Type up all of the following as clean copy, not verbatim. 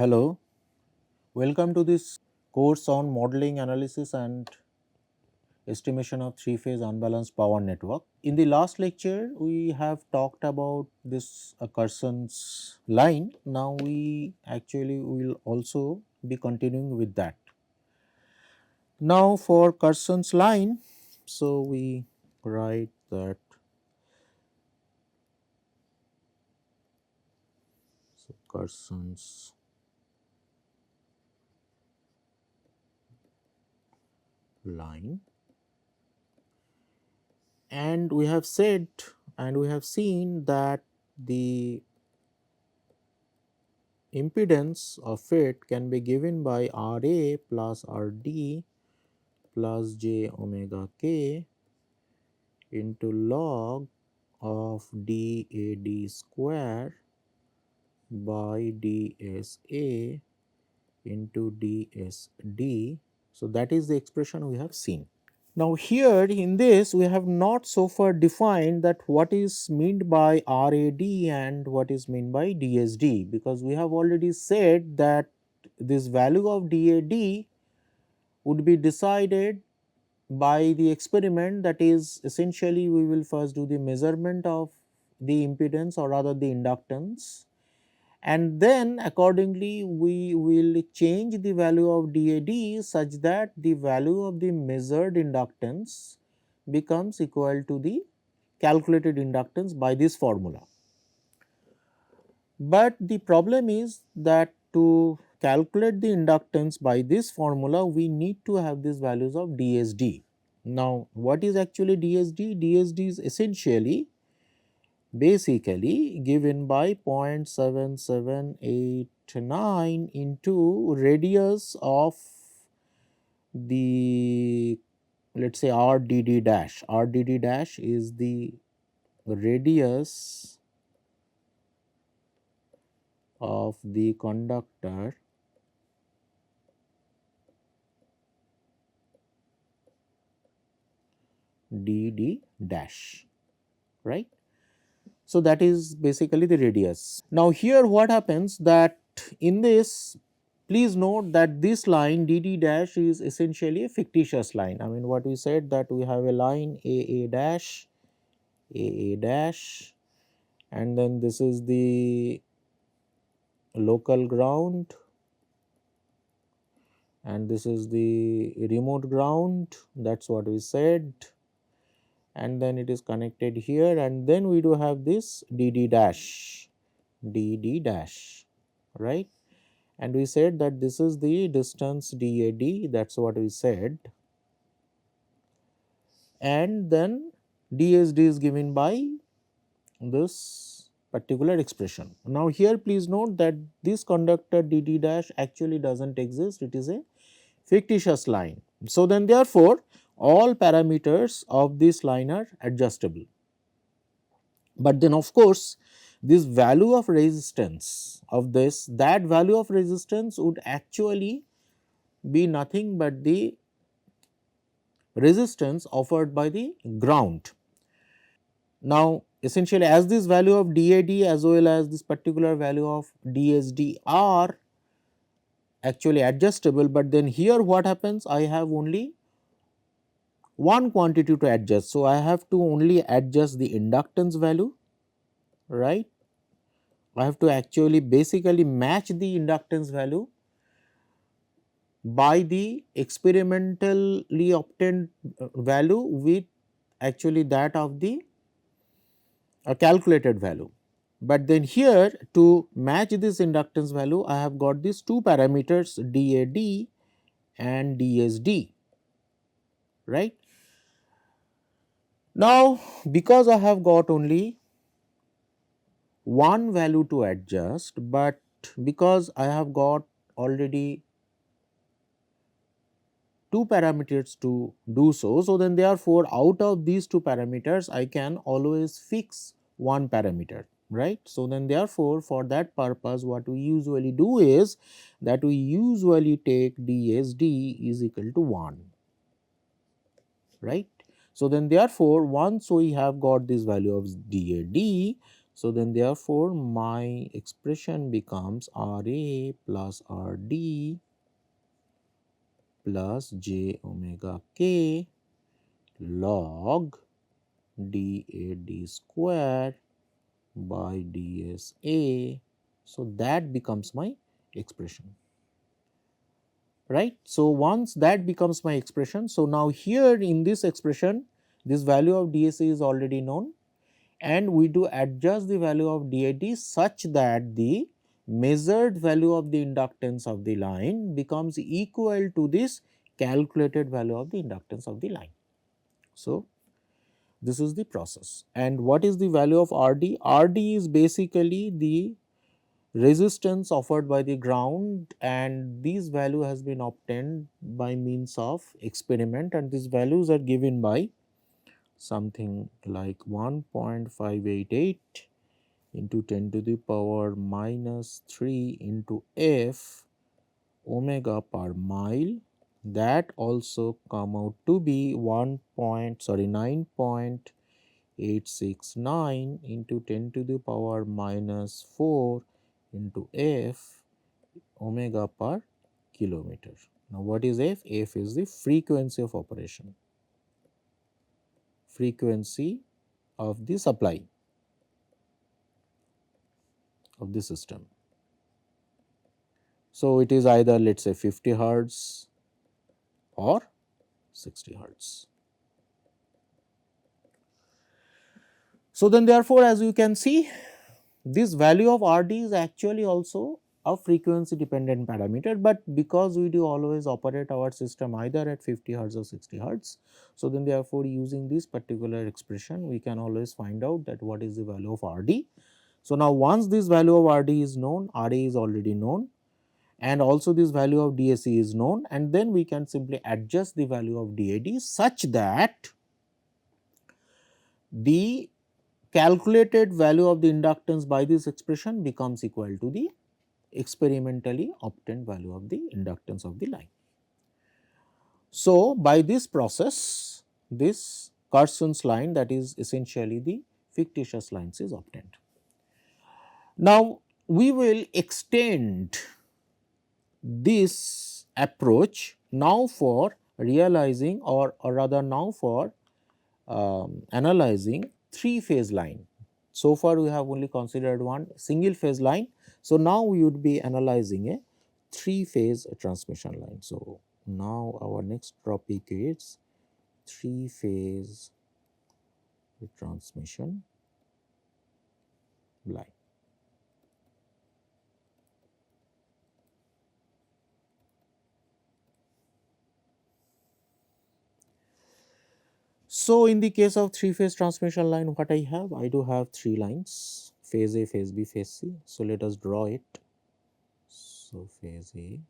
Hello, welcome to this course on modeling, analysis and estimation of three-phase unbalanced power network. In the last lecture, we have talked about this Carson's line. Now, we actually will also be continuing with that. Now, for Carson's line, so we write that Carson's line, and we have said and we have seen that the impedance of it can be given by R A plus R D plus j omega k into log of d A d square by d S A into d S D. So, that is the expression we have seen. Now, here in this we have not so far defined that what is meant by RAD and what is meant by DSD, because we have already said that this value of DAD would be decided by the experiment, that is essentially we will first do the measurement of the impedance or rather the inductance, and then accordingly we will change the value of DAD such that the value of the measured inductance becomes equal to the calculated inductance by this formula. But the problem is that to calculate the inductance by this formula, we need to have these values of DSD. Now, what is actually DSD? DSD is essentially basically given by 0.7789 into radius of the, let us say, RDD dash. RDD dash is the radius of the conductor DD dash, right. So, that is basically the radius. Now, here what happens that in this, please note that this line DD dash is essentially a fictitious line. I mean, what we said that we have a line AA dash, and then this is the local ground and this is the remote ground, that is what we said, and then it is connected here, and then we do have this DD dash, right, and we said that this is the distance DAD, that is what we said, and then DSD is given by this particular expression. Now, here please note that this conductor DD dash actually does not exist, it is a fictitious line. So, then therefore, all parameters of this line are adjustable, but then of course, this value of resistance of this, that value of resistance would actually be nothing but the resistance offered by the ground. Now, essentially as this value of DAD as well as this particular value of DSD are actually adjustable, but then here what happens, I have only one quantity to adjust. So, I have to only adjust the inductance value, right. I have to actually basically match the inductance value by the experimentally obtained value with actually that of the calculated value. But then here to match this inductance value, I have got these two parameters DAD and DSD, right. Now, because I have got only one value to adjust, but because I have got already two parameters to do so. So, then therefore, out of these two parameters I can always fix one parameter, right. So, then therefore, for that purpose what we usually do is that we usually take DSD is equal to 1, right. So, then therefore, once we have got this value of DAD, So then therefore my expression becomes RA plus RD plus j omega k log dAd square by dSA. So that becomes my expression, right. So once that becomes my expression, so now here in this expression this value of dSA is already known, and we do adjust the value of dAd such that the measured value of the inductance of the line becomes equal to this calculated value of the inductance of the line. So this is the process. And what is the value of RD? RD is basically the resistance offered by the ground, and this value has been obtained by means of experiment, and these values are given by something like 1.588 into 10 to the power minus 3 into F omega per mile. That also come out to be 9.869 into 10 to the power minus 4 into F omega per kilometer. Now what is F? F is the frequency of operation, frequency of the supply of the system. So it is either, let us say, 50 hertz or 60 hertz. So then therefore, as you can see, this value of RD is actually also a frequency dependent parameter, but because we do always operate our system either at 50 hertz or 60 hertz. So then therefore, using this particular expression we can always find out that what is the value of RD. So now once this value of RD is known, RA is already known, and also this value of DSE is known, and then we can simply adjust the value of DAD such that the calculated value of the inductance by this expression becomes equal to the experimentally obtained value of the inductance of the line. So, by this process, this Carson's line, that is essentially the fictitious lines, is obtained. Now, we will extend this approach now for realizing, or rather now for analyzing three phase line. So far we have only considered one single phase line. So now we would be analyzing a three phase transmission line. So now our next topic is three phase transmission line. So in the case of three phase transmission line, what I have? I do have three lines, phase A, phase B, phase C. So let us draw it. So phase A,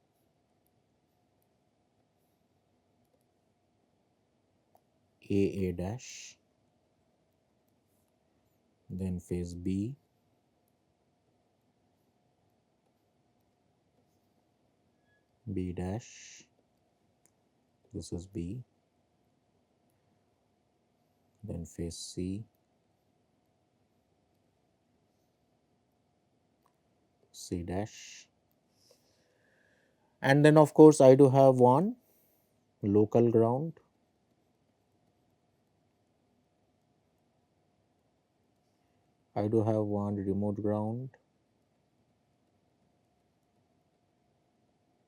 A dash, then phase B, B dash, this is B, then phase C, C dash, and then of course I do have one local ground, I do have one remote ground.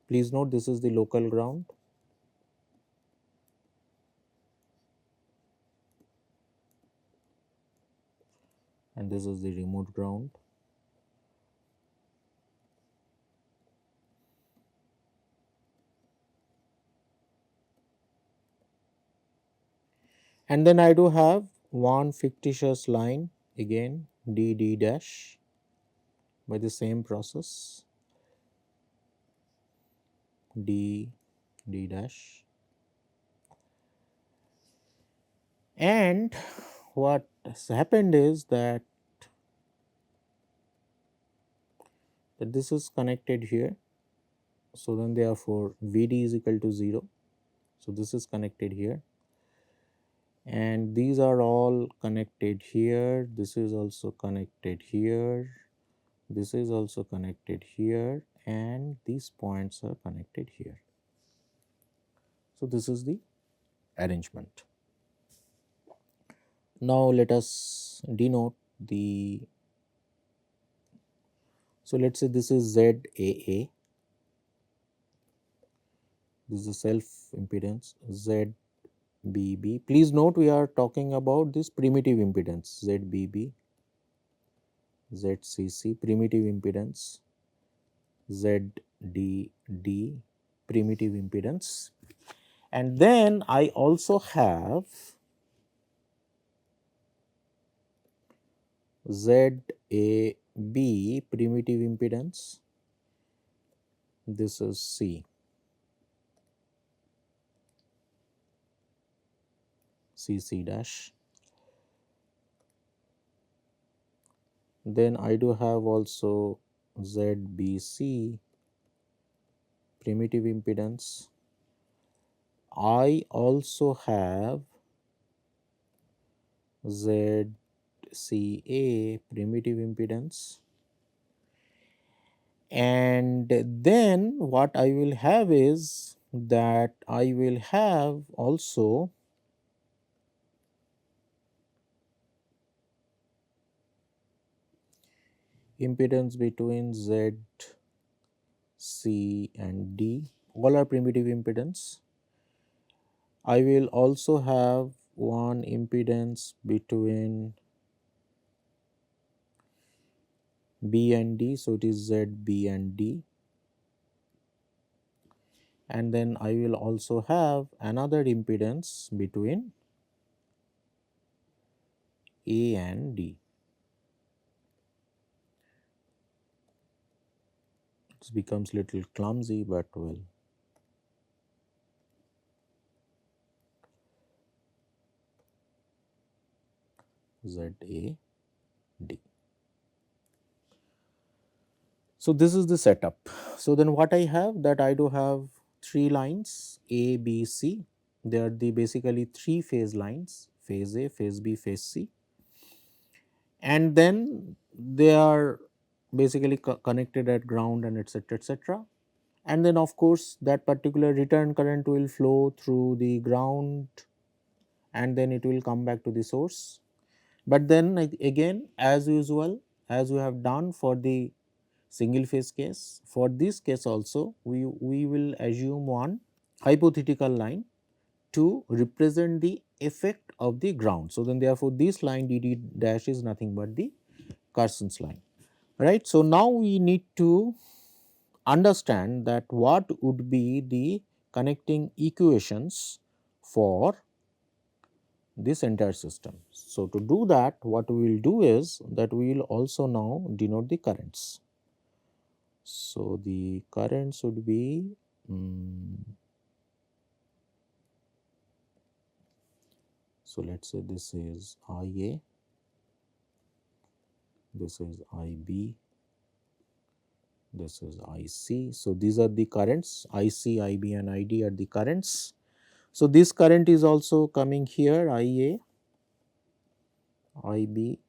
Please note this is the local ground, and this is the remote ground. And then I do have one fictitious line, again D dash, by the same process, D dash. And what has happened is that this is connected here. So then therefore Vd is equal to 0. So this is connected here, and these are all connected here. This is also connected here, this is also connected here, and these points are connected here. So, this is the arrangement. Now, let us denote the, so let us say this is ZAA, this is the self impedance, ZBB. Please note we are talking about this primitive impedance, ZBB, ZCC, primitive impedance, ZDD, primitive impedance, and then I also have ZAB, primitive impedance, this is CC dash. Then I do have also ZBC, primitive impedance. I also have ZCA, primitive impedance, and then what I will have is that I will have also impedance between Z, C and D, all are primitive impedance. I will also have one impedance between B and D, so it is Z, B and D, and then I will also have another impedance between A and D. It becomes little clumsy, but well, Z, A, D. So, this is the setup. So, then what I have, that I do have three lines A, B, C. They are the basically three phase lines, phase A, phase B, phase C, and then they are basically connected at ground and etc., etc. And then of course, that particular return current will flow through the ground and then it will come back to the source. But then again, as usual, as we have done for the single phase case, for this case also we will assume one hypothetical line to represent the effect of the ground. So, then therefore, this line dd dash is nothing but the Carson's line, right. So, now we need to understand that what would be the connecting equations for this entire system. So, to do that, what we will do is that we will also now denote the currents. So, the currents would be so let us say this is IA, this is IB, this is IC. So, these are the currents, IC, IB and ID are the currents. So, this current is also coming here, IA, IB,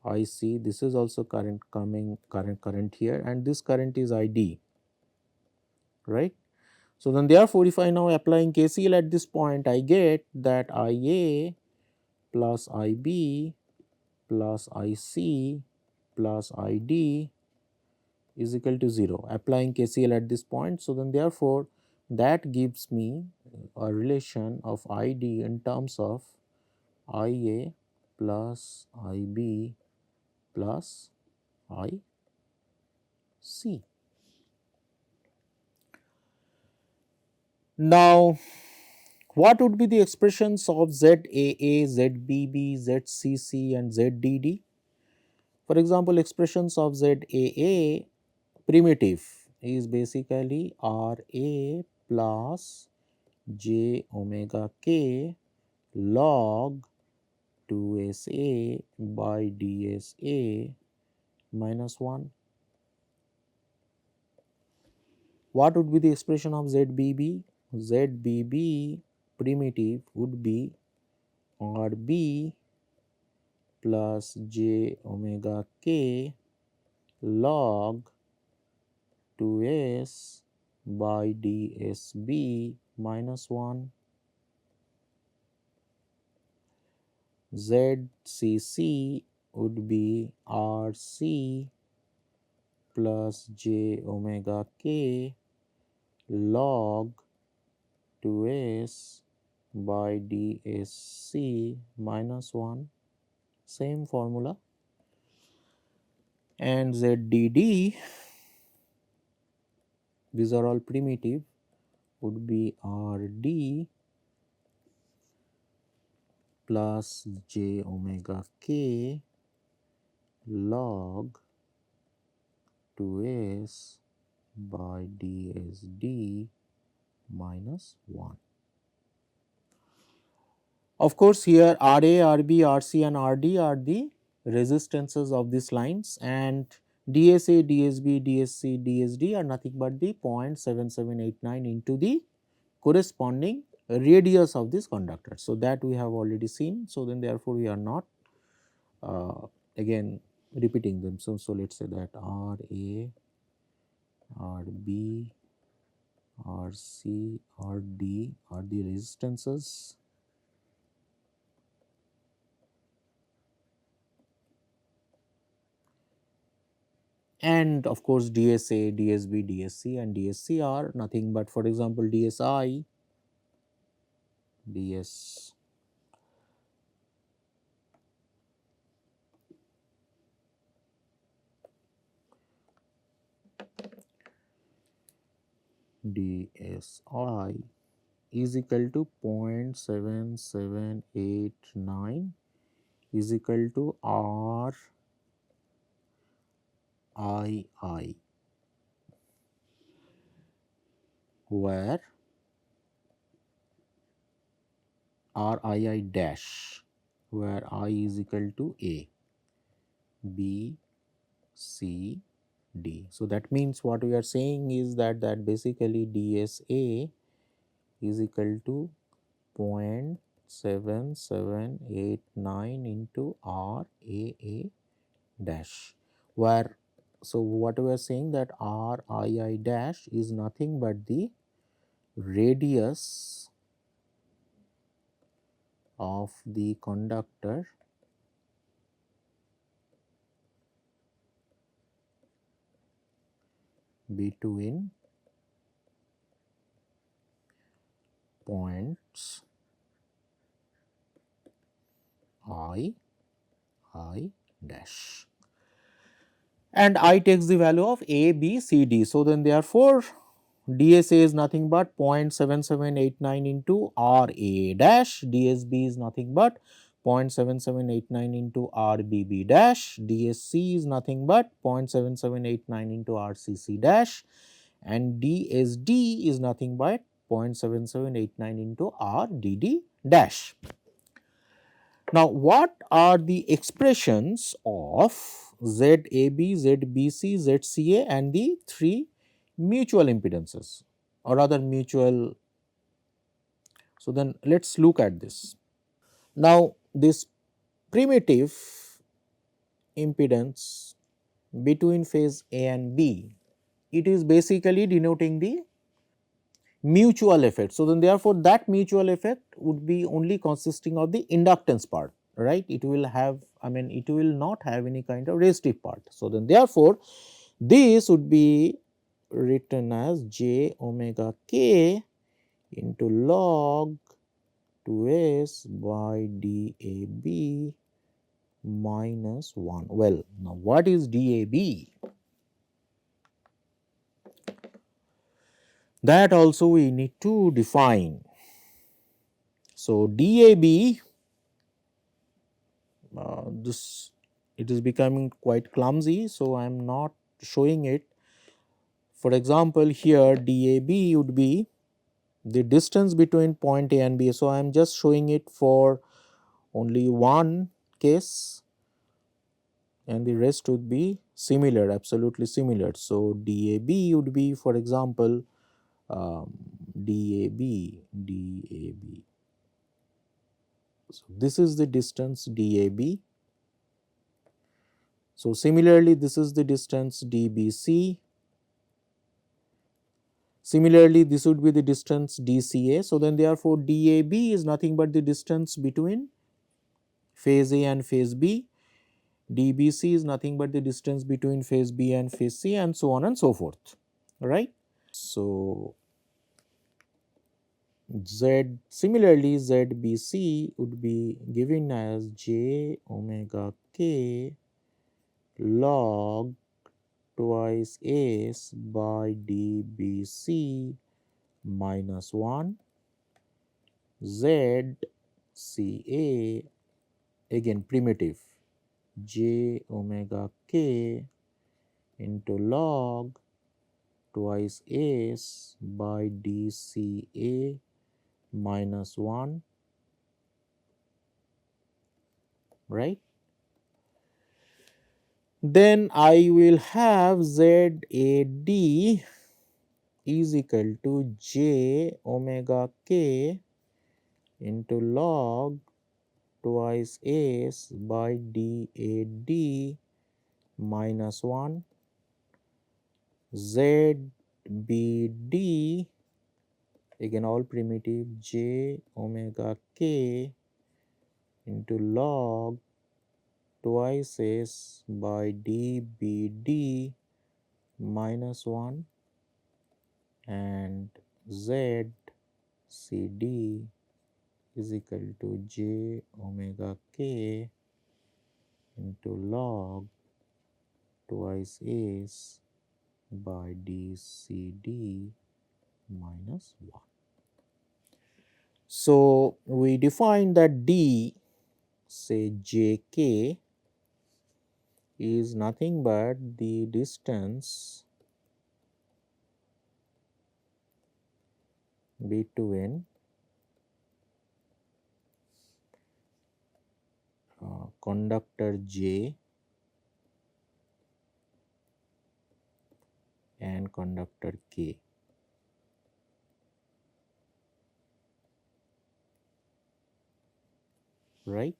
IC, this is also current coming, current here, and this current is ID, right. So, then therefore, if I now applying KCL at this point, I get that IA plus IB plus IC plus ID is equal to 0, applying KCL at this point. So, then therefore, that gives me a relation of ID in terms of IA plus IB plus IC. Now, what would be the expressions of ZAA, ZBB, ZCC and ZDD? For example, expressions of ZAA primitive is basically RA plus j omega k log 2SA by DSA minus 1. What would be the expression of ZBB? ZBB primitive would be RB plus j omega k log 2s by dsb minus 1. ZCC would be RC plus j omega k log 2s by dsc minus 1, same formula. And ZDD, these are all primitive, would be RD plus j omega k log 2s by dsd minus 1. Of course, here Ra, Rb, Rc and Rd are the resistances of these lines, and DSA, DSB, DSC, DSD are nothing but the 0.7789 into the corresponding radius of this conductor. So, that we have already seen. So, then therefore, we are not again repeating them. So, let us say that Ra, Rb, Rc, Rd are the resistances, and of course DSA, DSB, DSC and DSC are nothing but, for example, DSI, DS DSI is equal to 0.7789 is equal to RII, where RII dash, where I is equal to A, B, C, D. So, that means what we are saying is that basically DSA is equal to 0.7789 into RAA dash, where, so what we are saying that RII dash is nothing but the radius of the conductor between points I dash, and I takes the value of A, B, C, D. So, then therefore, DSA is nothing but 0.7789 into RA dash, DSB is nothing but 0.7789 into RBB dash, DSC is nothing but 0.7789 into RCC dash, and DSD is nothing but 0.7789 into RDD dash. Now, what are the expressions of ZAB, ZBC, ZCA and the three mutual impedances or rather mutual? So, then let us look at this. Now, this primitive impedance between phase A and B, it is basically denoting the mutual effect. So, then therefore, that mutual effect would be only consisting of the inductance part, right. It will have, I mean, it will not have any kind of resistive part. So, then therefore, this would be written as j omega k into log 2s by dab minus 1. Well, now what is dab? That also we need to define. So, DAB, this, it is becoming quite clumsy. So, I am not showing it. For example, here DAB would be the distance between point A and B. So, I am just showing it for only one case and the rest would be similar, absolutely similar. So, DAB would be, for example, DAB So, this is the distance DAB. So, similarly, this is the distance DBC. Similarly, this would be the distance DCA. So, then therefore, DAB is nothing but the distance between phase A and phase B. DBC is nothing but the distance between phase B and phase C, and so on and so forth, right. So, similarly ZBC would be given as j omega k log twice S by DBC minus 1 ZCA, again primitive, j omega k into log twice S by DCA minus 1, right. Then I will have ZAD is equal to j omega k into log twice S by DAD minus 1 ZBD, again all primitive, j omega k into log twice S by DBD minus 1 and ZCD is equal to j omega k into log twice S by DCD minus 1. So, we define that D, say JK, is nothing but the distance between conductor J and conductor K. Right,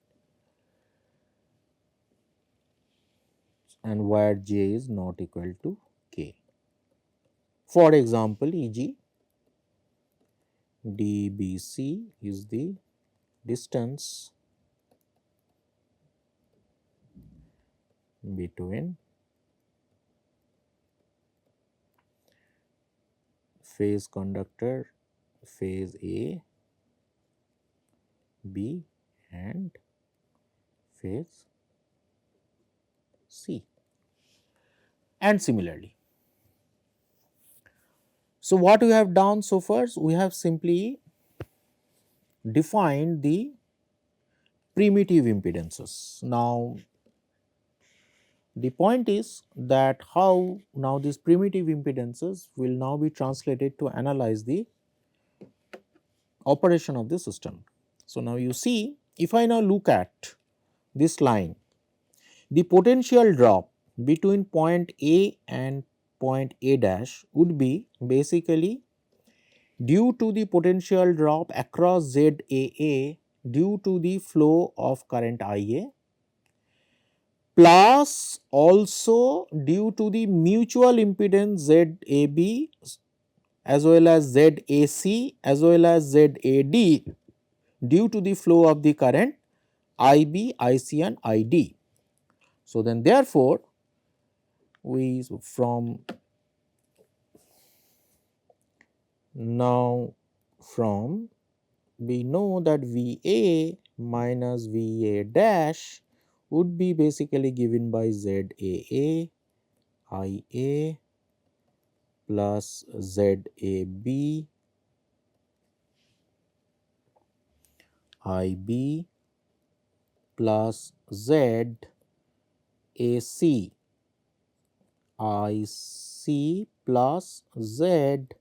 and where J is not equal to K. For example, e.g., DBC is the distance between phase conductor phase A, B and phase C, and similarly. So, what we have done so far, we have simply defined the primitive impedances. Now, the point is that how now these primitive impedances will now be translated to analyze the operation of the system. So, now you see, if I now look at this line, the potential drop between point A and point A dash would be basically due to the potential drop across ZAA due to the flow of current IA, plus also due to the mutual impedance ZAB as well as ZAC as well as ZAD due to the flow of the current IB, IC and ID. So, then therefore, we from we know that VA minus VA dash would be basically given by ZAA IA plus ZAB IB plus ZAC IC plus ZAD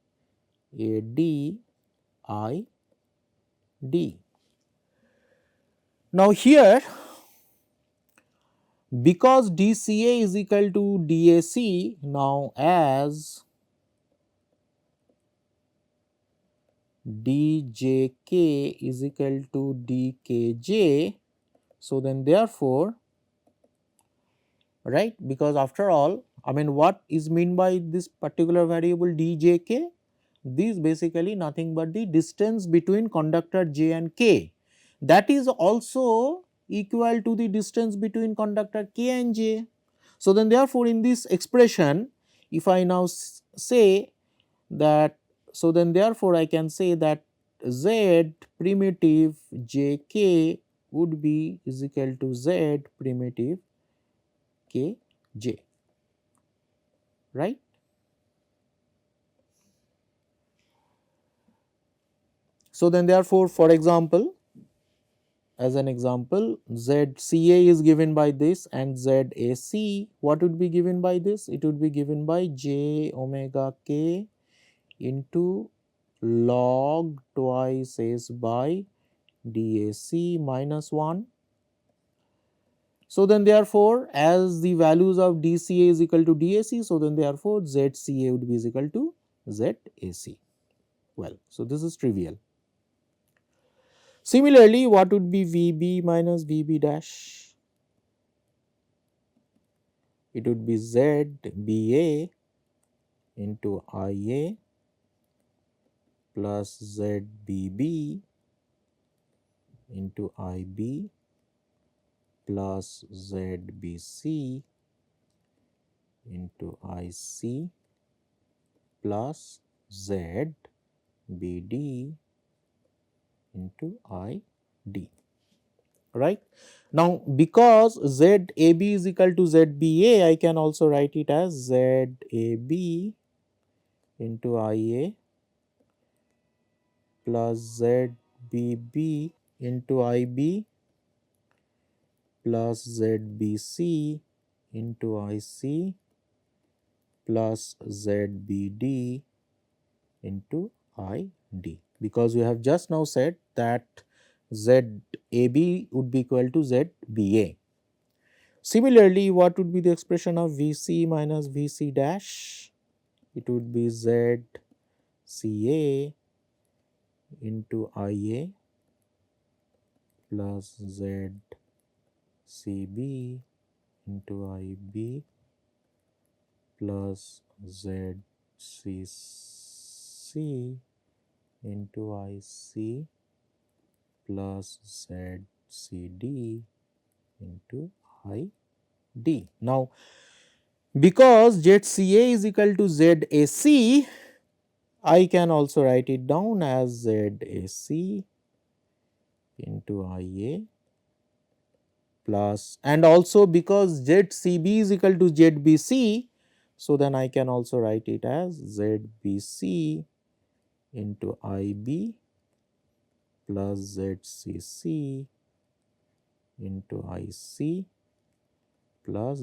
ID. Now, here because DCA is equal to DAC, now as djk is equal to dkj. So then therefore, right, because after all, I mean, what is mean by this particular variable djk? This basically nothing but the distance between conductor j and k, that is also equal to the distance between conductor k and j. So then therefore, in this expression, if I now say that, so then therefore I can say that z primitive jk would be is equal to z primitive kj, right. So then therefore, for example, as an example, ZCA is given by this and ZAC, what would be given by this? It would be given by j omega k into log twice s by DAC minus 1. So then therefore, as the values of DCA is equal to DAC, so then therefore ZCA would be is equal to ZAC. Well, so this is trivial. Similarly, what would be VB minus VB dash? It would be ZBA into IA plus ZBB into IB plus ZBC into IC plus ZBD into ID, right. Now, because ZAB is equal to ZBA, I can also write it as ZAB into IA plus ZBB into IB plus ZBC into IC plus ZBD into ID, because we have just now said that ZAB would be equal to ZBA. Similarly, what would be the expression of VC minus VC dash? It would be ZCA into IA plus ZCB into IB plus ZCC into IC plus ZCD into ID. Now, because ZCA is equal to ZAC, I can also write it down as ZAC into IA plus, and also because ZCB is equal to ZBC, so then I can also write it as ZBC into IB plus ZCC into IC plus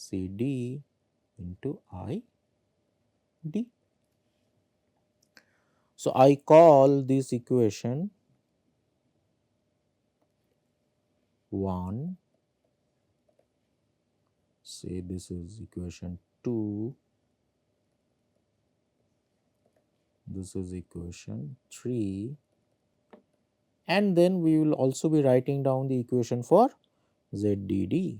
ZCD into ID. So, I call this equation 1, say this is equation 2, this is equation 3, and then we will also be writing down the equation for ZDD,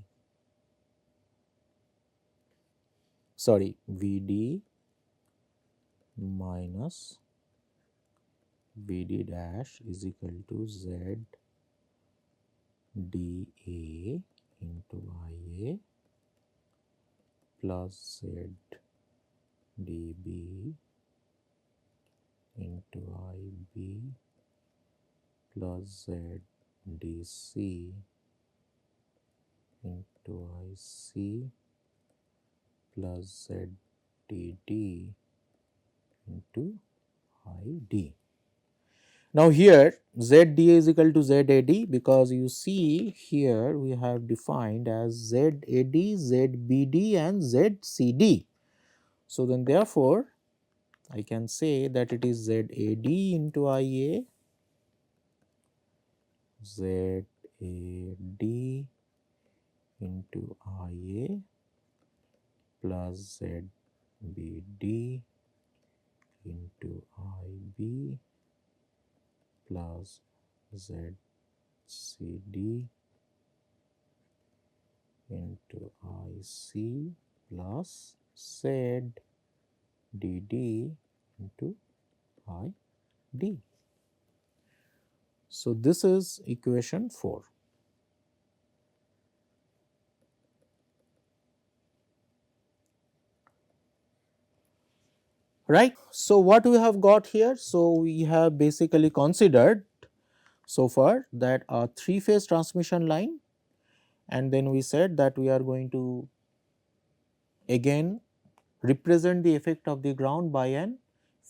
sorry, VD minus VD dash is equal to ZDA into IA plus ZDB into IB plus ZDC into IC plus ZDD into ID. Now, here ZDA is equal to ZAD, because you see here we have defined as ZAD, ZBD and ZCD. So, then therefore, I can say that it is ZAD into IA, ZAD into IA plus ZBD into IB plus ZCD into IC plus ZDD into ID. So, this is equation 4. Right. So, what we have got here? So, we have basically considered so far that a 3-phase transmission line, and then we said that we are going to again represent the effect of the ground by an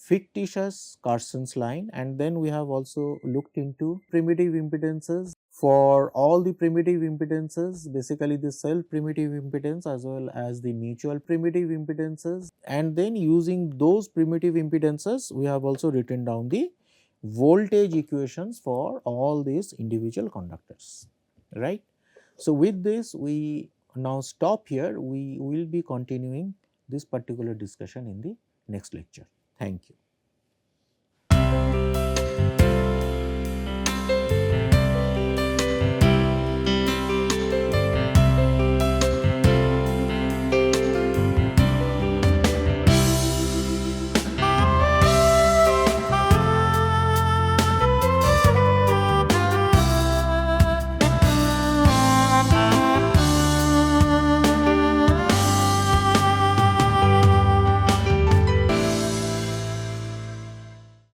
fictitious Carson's line, and then we have also looked into primitive impedances. For all the primitive impedances, basically the self primitive impedance as well as the mutual primitive impedances, and then using those primitive impedances we have also written down the voltage equations for all these individual conductors, right. So, with this we now stop here. We will be continuing this particular discussion in the next lecture. Thank you.